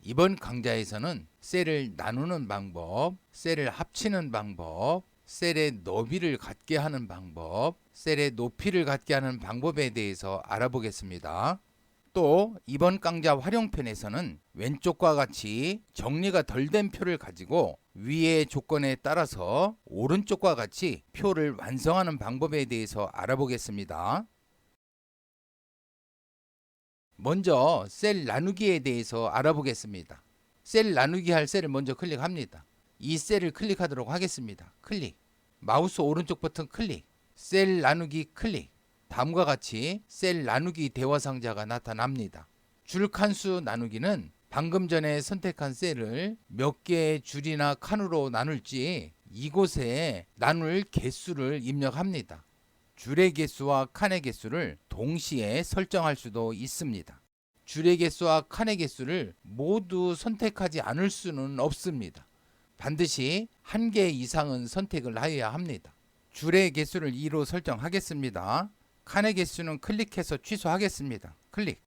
이번 강좌에서는 셀을 나누는 방법, 셀을 합치는 방법, 셀의 너비를 같게 하는 방법, 셀의 높이를 같게 하는 방법에 대해서 알아보겠습니다. 또 이번 강좌 활용편에서는 왼쪽과 같이 정리가 덜 된 표를 가지고 위의 조건에 따라서 오른쪽과 같이 표를 완성하는 방법에 대해서 알아보겠습니다. 먼저 셀 나누기에 대해서 알아보겠습니다. 셀 나누기 할 셀을 먼저 클릭합니다. 이 셀을 클릭하도록 하겠습니다. 클릭. 마우스 오른쪽 버튼 클릭. 셀 나누기 클릭. 다음과 같이 셀 나누기 대화 상자가 나타납니다. 줄 칸수 나누기는 방금 전에 선택한 셀을 몇 개의 줄이나 칸으로 나눌지 이곳에 나눌 개수를 입력합니다. 줄의 개수와 칸의 개수를 동시에 설정할 수도 있습니다. 줄의 개수와 칸의 개수를 모두 선택하지 않을 수는 없습니다. 반드시 한 개 이상은 선택을 하여야 합니다. 줄의 개수를 2로 설정하겠습니다. 칸의 개수는 클릭해서 취소하겠습니다. 클릭.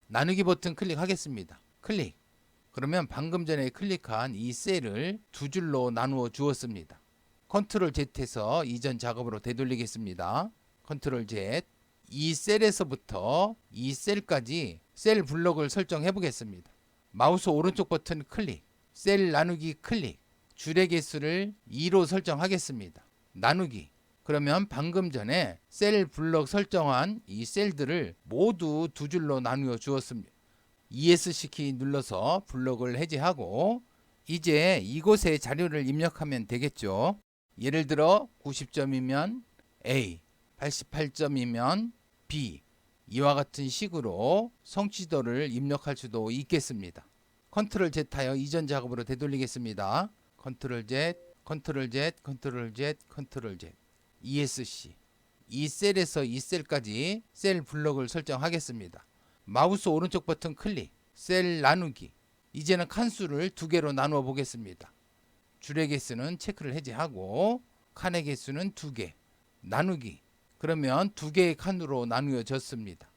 나누기 버튼 클릭하겠습니다. 클릭. 그러면 방금 전에 클릭한 이 셀을 두 줄로 나누어 주었습니다. 컨트롤 Z에서 이전 작업으로 되돌리겠습니다. 컨트롤 Z. 이 셀에서부터 이 셀까지 셀 블럭을 설정해 보겠습니다. 마우스 오른쪽 버튼 클릭. 셀 나누기 클릭. 줄의 개수를 2로 설정하겠습니다. 나누기. 그러면 방금 전에 셀 블럭 설정한 이 셀들을 모두 두 줄로 나누어 주었습니다. ESC 키 눌러서 블럭을 해제하고 이제 이곳에 자료를 입력하면 되겠죠. 예를 들어 90점이면 A, 88점이면 B, 이와 같은 식으로 성취도를 입력할 수도 있겠습니다. 컨트롤 Z 하여 이전 작업으로 되돌리겠습니다. 컨트롤 Z, 컨트롤 Z, 컨트롤 Z, 컨트롤 Z. ESC. 이 셀에서 이 셀까지 셀 블럭을 설정하겠습니다. 마우스 오른쪽 버튼 클릭. 셀 나누기. 이제는 칸수를 두 개로 나누어 보겠습니다. 줄의 개수는 체크를 해제하고 칸의 개수는 2개. 나누기. 그러면 두 개의 칸으로 나누어졌습니다.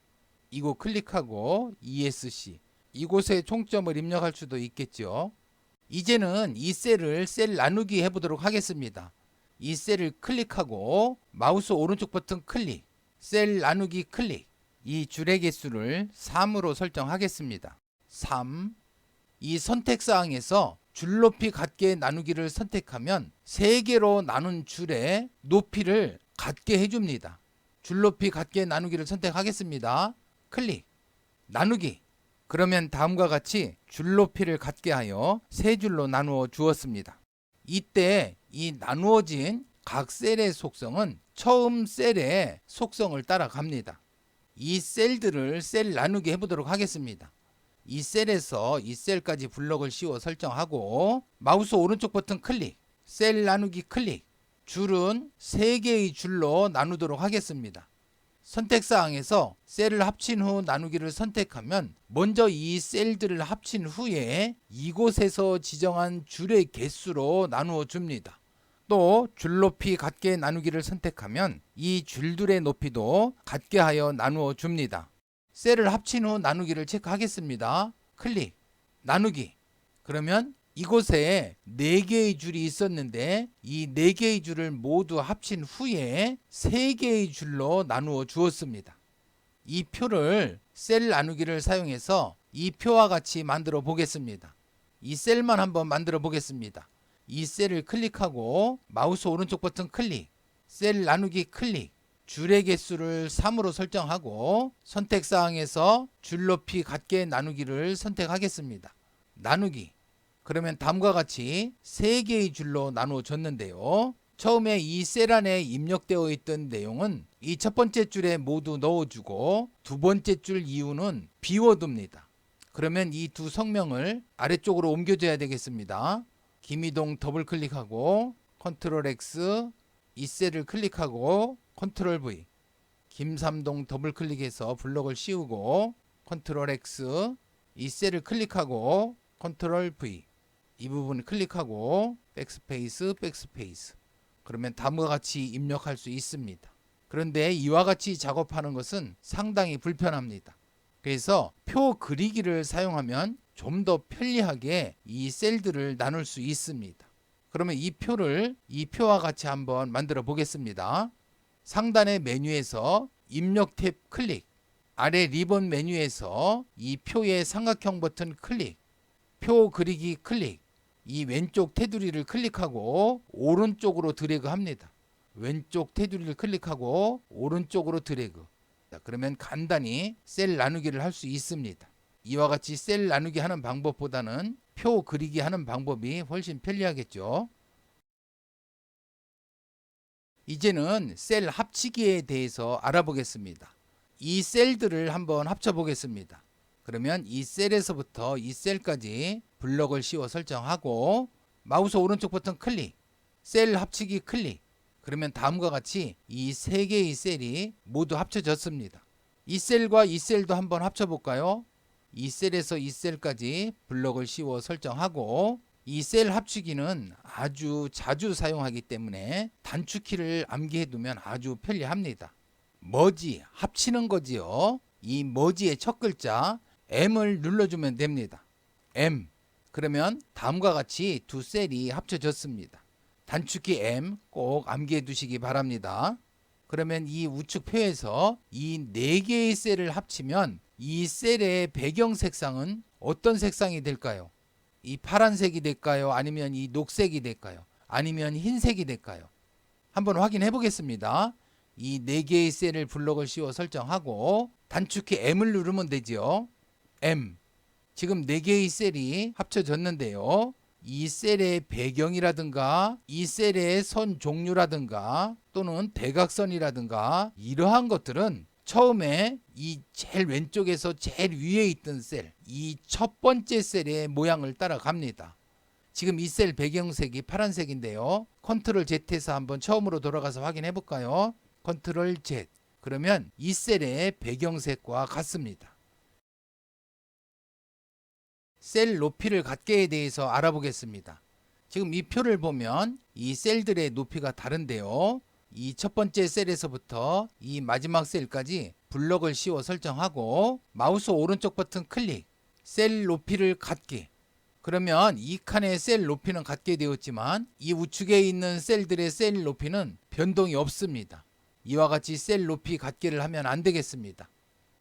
이곳 클릭하고 ESC. 이곳에 총점을 입력할 수도 있겠죠. 이제는 이 셀을 셀 나누기 해보도록 하겠습니다. 이 셀을 클릭하고 마우스 오른쪽 버튼 클릭. 셀 나누기 클릭. 이 줄의 개수를 3으로 설정하겠습니다. 3. 이 선택사항에서 줄높이 같게 나누기를 선택하면 3개로 나눈 줄의 높이를 같게 해줍니다. 줄높이 같게 나누기를 선택하겠습니다. 클릭. 나누기. 그러면 다음과 같이 줄높이를 같게 하여 3줄로 나누어 주었습니다. 이때 이 나누어진 각 셀의 속성은 처음 셀의 속성을 따라갑니다. 이 셀들을 셀 나누기 해보도록 하겠습니다. 이 셀에서 이 셀까지 블럭을 씌워 설정하고 마우스 오른쪽 버튼 클릭. 셀 나누기 클릭. 줄은 3개의 줄로 나누도록 하겠습니다. 선택사항에서 셀을 합친 후 나누기를 선택하면 먼저 이 셀들을 합친 후에 이곳에서 지정한 줄의 개수로 나누어 줍니다. 또 줄높이 같게 나누기를 선택하면 이 줄들의 높이도 같게 하여 나누어 줍니다. 셀을 합친 후 나누기를 체크하겠습니다. 클릭. 나누기. 그러면 이곳에 4개의 줄이 있었는데 이 4개의 줄을 모두 합친 후에 3개의 줄로 나누어 주었습니다. 이 표를 셀 나누기를 사용해서 이 표와 같이 만들어 보겠습니다. 이 셀만 한번 만들어 보겠습니다. 이 셀을 클릭하고 마우스 오른쪽 버튼 클릭. 셀 나누기 클릭. 줄의 개수를 3으로 설정하고 선택사항에서 줄높이 같게 나누기를 선택하겠습니다. 나누기. 그러면 다음과 같이 3개의 줄로 나누어 줬는데요. 처음에 이 셀 안에 입력되어 있던 내용은 이 첫 번째 줄에 모두 넣어주고 두 번째 줄 이후는 비워둡니다. 그러면 이 두 성명을 아래쪽으로 옮겨줘야 되겠습니다. 김희동 더블 클릭하고 컨트롤 X. 이 셀을 클릭하고 컨트롤 V. 김삼동 더블 클릭해서 블럭을 씌우고 컨트롤 X. 이 셀을 클릭하고 컨트롤 V. 이 부분을 클릭하고 백스페이스 백스페이스. 그러면 다음과 같이 입력할 수 있습니다. 그런데 이와 같이 작업하는 것은 상당히 불편합니다. 그래서 표 그리기를 사용하면 좀 더 편리하게 이 셀들을 나눌 수 있습니다. 그러면 이 표를 이 표와 같이 한번 만들어 보겠습니다. 상단의 메뉴에서 입력 탭 클릭, 아래 리본 메뉴에서 이 표의 삼각형 버튼 클릭, 표 그리기 클릭, 이 왼쪽 테두리를 클릭하고 오른쪽으로 드래그 합니다. 왼쪽 테두리를 클릭하고 오른쪽으로 드래그. 자, 그러면 간단히 셀 나누기를 할 수 있습니다. 이와 같이 셀 나누기 하는 방법보다는 표 그리기 하는 방법이 훨씬 편리하겠죠. 이제는 셀 합치기에 대해서 알아보겠습니다. 이 셀들을 한번 합쳐 보겠습니다. 그러면 이 셀에서부터 이 셀까지 블럭을 씌워 설정하고 마우스 오른쪽 버튼 클릭, 셀 합치기 클릭. 그러면 다음과 같이 이 세 개의 셀이 모두 합쳐졌습니다. 이 셀과 이 셀도 한번 합쳐 볼까요? 이 셀에서 이 셀까지 블럭을 씌워 설정하고 이 셀 합치기는 아주 자주 사용하기 때문에 단축키를 암기해 두면 아주 편리합니다. 머지, 합치는 거지요. 이 머지의 첫 글자 M을 눌러주면 됩니다. M. 그러면 다음과 같이 두 셀이 합쳐졌습니다. 단축키 M 꼭 암기해 두시기 바랍니다. 그러면 이 우측 표에서 이 네 개의 셀을 합치면 이 셀의 배경 색상은 어떤 색상이 될까요? 이 파란색이 될까요? 아니면 이 녹색이 될까요? 아니면 흰색이 될까요? 한번 확인해 보겠습니다. 이 네 개의 셀을 블럭을 씌워 설정하고 단축키 M을 누르면 되죠. M. 지금 네 개의 셀이 합쳐졌는데요. 이 셀의 배경이라든가 이 셀의 선 종류라든가 또는 대각선이라든가 이러한 것들은 처음에 이 제일 왼쪽에서 제일 위에 있던 셀, 이 첫 번째 셀의 모양을 따라갑니다. 지금 이 셀 배경색이 파란색인데요. 컨트롤 Z에서 한번 처음으로 돌아가서 확인해 볼까요? 컨트롤 Z. 그러면 이 셀의 배경색과 같습니다. 셀 높이를 갖게에 대해서 알아보겠습니다. 지금 이 표를 보면 이 셀들의 높이가 다른데요. 이 첫 번째 셀에서부터 이 마지막 셀까지 블럭을 씌워 설정하고 마우스 오른쪽 버튼 클릭, 셀 높이를 갖기. 그러면 이 칸의 셀 높이는 같게 되었지만 이 우측에 있는 셀들의 셀 높이는 변동이 없습니다. 이와 같이 셀 높이 갖기를 하면 안 되겠습니다.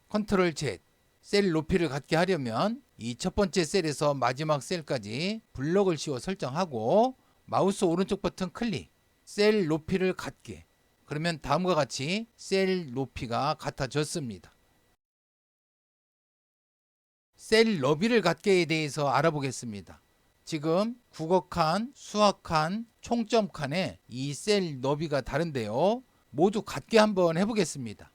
컨트롤 Z. 셀 높이를 갖게 하려면 이 첫 번째 셀에서 마지막 셀까지 블럭을 씌워 설정하고 마우스 오른쪽 버튼 클릭, 셀 높이를 갖게. 그러면 다음과 같이 셀 높이가 같아졌습니다. 셀 너비를 갖게에 대해서 알아보겠습니다. 지금 국어 칸, 수학 칸, 총점 칸에 이 셀 너비가 다른데요. 모두 같게 한번 해보겠습니다.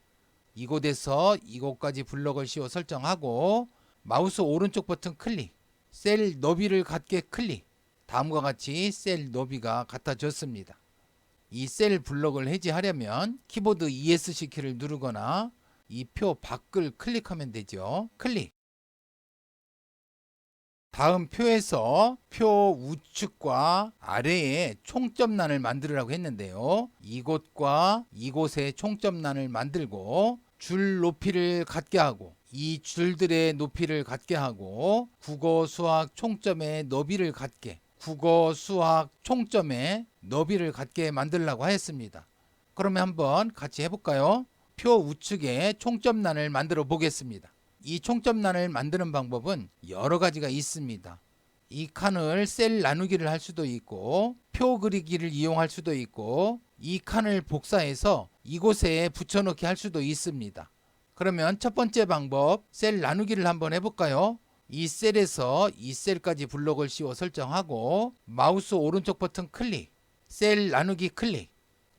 이곳에서 이곳까지 블럭을 씌워 설정하고 마우스 오른쪽 버튼 클릭, 셀 너비를 갖게 클릭. 다음과 같이 셀 너비가 같아졌습니다. 이 셀 블럭을 해제하려면 키보드 ESC 키를 누르거나 이 표 밖을 클릭하면 되죠. 클릭. 다음 표에서 표 우측과 아래에 총점란을 만들으라고 했는데요. 이곳과 이곳에 총점란을 만들고 줄 높이를 같게 하고 이 줄들의 높이를 같게 하고 국어 수학 총점의 너비를 같게, 국어 수학 총점의 너비를 같게 만들려고 하였습니다. 그러면 한번 같이 해볼까요? 표 우측에 총점란을 만들어 보겠습니다. 이 총점란을 만드는 방법은 여러 가지가 있습니다. 이 칸을 셀 나누기를 할 수도 있고 표 그리기를 이용할 수도 있고 이 칸을 복사해서 이곳에 붙여넣기 할 수도 있습니다. 그러면 첫 번째 방법 셀 나누기를 한번 해볼까요? 이 셀에서 이 셀까지 블럭을 씌워 설정하고 마우스 오른쪽 버튼 클릭, 셀 나누기 클릭.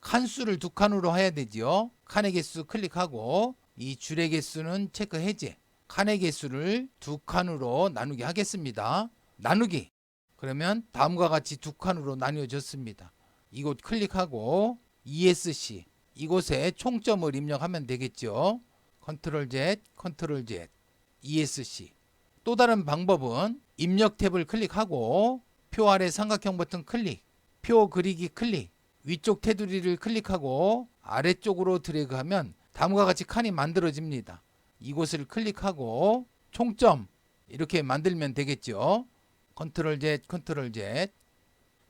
칸수를 두 칸으로 해야 되지요. 칸의 개수 클릭하고 이 줄의 개수는 체크 해제. 칸의 개수를 두 칸으로 나누게 하겠습니다. 나누기. 그러면 다음과 같이 두 칸으로 나뉘어졌습니다. 이곳 클릭하고 ESC. 이곳에 총점을 입력하면 되겠죠. 컨트롤 Z, 컨트롤 Z, ESC. 또 다른 방법은 입력 탭을 클릭하고 표 아래 삼각형 버튼 클릭, 표 그리기 클릭, 위쪽 테두리를 클릭하고 아래쪽으로 드래그하면 다음과 같이 칸이 만들어집니다. 이곳을 클릭하고 총점, 이렇게 만들면 되겠죠. 컨트롤 Z, 컨트롤 Z.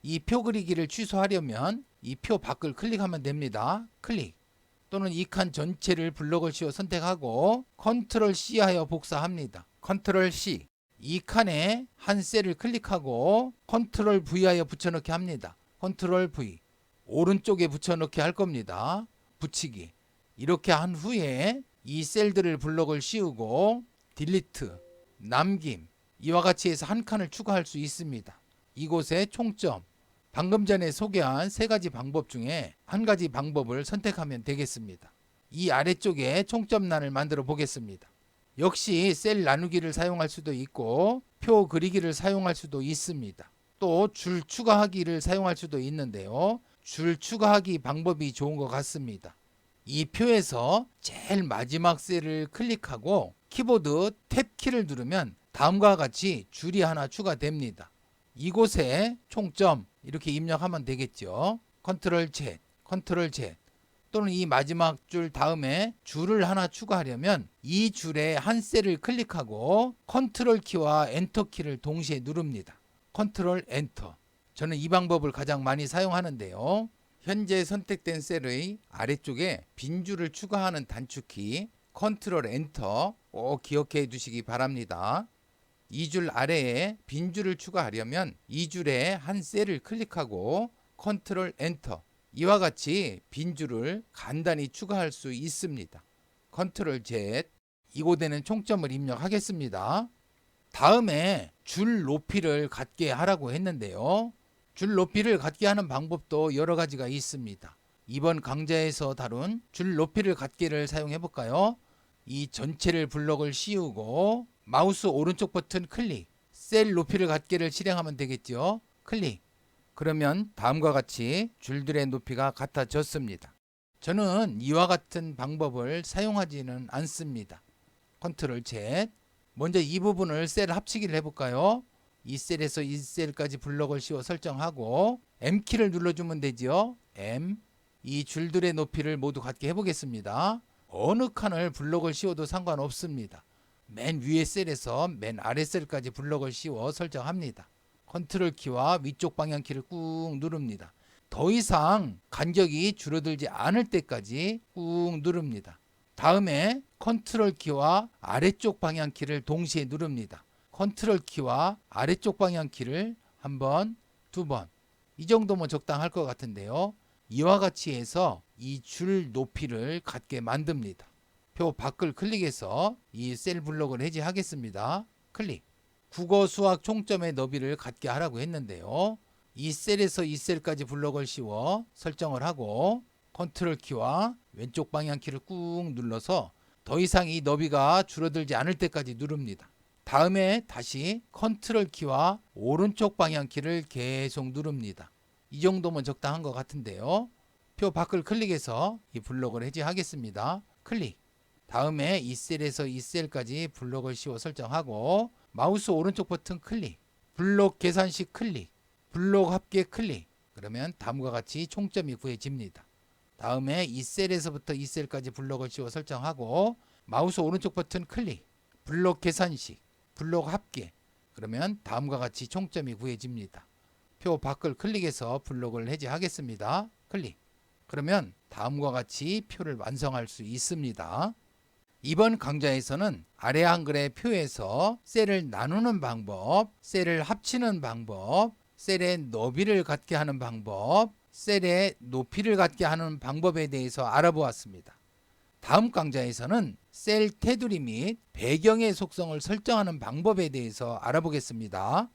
이 표 그리기를 취소하려면 이 표 밖을 클릭하면 됩니다. 클릭. 또는 이 칸 전체를 블록을 씌워 선택하고 컨트롤 C 하여 복사합니다. 컨트롤 C. 이 칸에 한 셀을 클릭하고 컨트롤 V 하여 붙여넣기 합니다. 컨트롤 V. 오른쪽에 붙여넣기 할 겁니다. 붙이기. 이렇게 한 후에 이 셀들을 블록을 씌우고 딜리트, 남김. 이와 같이 해서 한 칸을 추가할 수 있습니다. 이곳에 총점. 방금 전에 소개한 세 가지 방법 중에 한 가지 방법을 선택하면 되겠습니다. 이 아래쪽에 총점란을 만들어 보겠습니다. 역시 셀 나누기를 사용할 수도 있고 표 그리기를 사용할 수도 있습니다. 또 줄 추가하기를 사용할 수도 있는데요. 줄 추가하기 방법이 좋은 것 같습니다. 이 표에서 제일 마지막 셀을 클릭하고 키보드 탭키를 누르면 다음과 같이 줄이 하나 추가됩니다. 이곳에 총점 이렇게 입력하면 되겠죠. 컨트롤 Z, 컨트롤 Z. 또는 이 마지막 줄 다음에 줄을 하나 추가하려면 이 줄에 한 셀을 클릭하고 컨트롤 키와 엔터 키를 동시에 누릅니다. 컨트롤 엔터. 저는 이 방법을 가장 많이 사용하는데요. 현재 선택된 셀의 아래쪽에 빈 줄을 추가하는 단축키 컨트롤 엔터 꼭 기억해 두시기 바랍니다. 이 줄 아래에 빈 줄을 추가하려면 이 줄에 한 셀을 클릭하고 컨트롤 엔터. 이와 같이 빈 줄을 간단히 추가할 수 있습니다. 컨트롤 Z. 이곳에는 총점을 입력하겠습니다. 다음에 줄 높이를 갖게 하라고 했는데요. 줄 높이를 갖게 하는 방법도 여러 가지가 있습니다. 이번 강좌에서 다룬 줄 높이를 갖게를 사용해 볼까요? 이 전체를 블록을 씌우고 마우스 오른쪽 버튼 클릭, 셀 높이를 갖게를 실행하면 되겠죠. 클릭. 그러면 다음과 같이 줄들의 높이가 같아졌습니다. 저는 이와 같은 방법을 사용하지는 않습니다. 컨트롤 Z. 먼저 이 부분을 셀 합치기를 해볼까요? 이 셀에서 이 셀까지 블록을 씌워 설정하고 M키를 눌러주면 되죠. M. 이 줄들의 높이를 모두 같게 해보겠습니다. 어느 칸을 블록을 씌워도 상관없습니다. 맨 위에 셀에서 맨 아래 셀까지 블록을 씌워 설정합니다. 컨트롤 키와 위쪽 방향 키를 꾹 누릅니다. 더 이상 간격이 줄어들지 않을 때까지 꾹 누릅니다. 다음에 컨트롤 키와 아래쪽 방향 키를 동시에 누릅니다. 컨트롤 키와 아래쪽 방향 키를 한 번, 두 번. 이 정도면 적당할 것 같은데요. 이와 같이 해서 이 줄 높이를 갖게 만듭니다. 표 밖을 클릭해서 이 셀 블록을 해제하겠습니다. 클릭. 국어 수학 총점의 너비를 갖게 하라고 했는데요. 이 셀에서 이 셀까지 블록을 씌워 설정을 하고 컨트롤 키와 왼쪽 방향 키를 꾹 눌러서 더 이상 이 너비가 줄어들지 않을 때까지 누릅니다. 다음에 다시 컨트롤 키와 오른쪽 방향 키를 계속 누릅니다. 이 정도면 적당한 것 같은데요. 표 밖을 클릭해서 이 블록을 해제하겠습니다. 클릭. 다음에 이 셀에서 이 셀까지 블록을 씌워 설정하고 마우스 오른쪽 버튼 클릭. 블록 계산식 클릭. 블록 합계 클릭. 그러면 다음과 같이 총점이 구해집니다. 다음에 이 셀에서부터 이 셀까지 블록을 씌워 설정하고 마우스 오른쪽 버튼 클릭. 블록 계산식. 블록 합계. 그러면 다음과 같이 총점이 구해집니다. 표 밖을 클릭해서 블록을 해제하겠습니다. 클릭. 그러면 다음과 같이 표를 완성할 수 있습니다. 이번 강좌에서는 아래 한글의 표에서 셀을 나누는 방법, 셀을 합치는 방법, 셀의 너비를 갖게 하는 방법, 셀의 높이를 갖게 하는 방법에 대해서 알아보았습니다. 다음 강좌에서는 셀 테두리 및 배경의 속성을 설정하는 방법에 대해서 알아보겠습니다.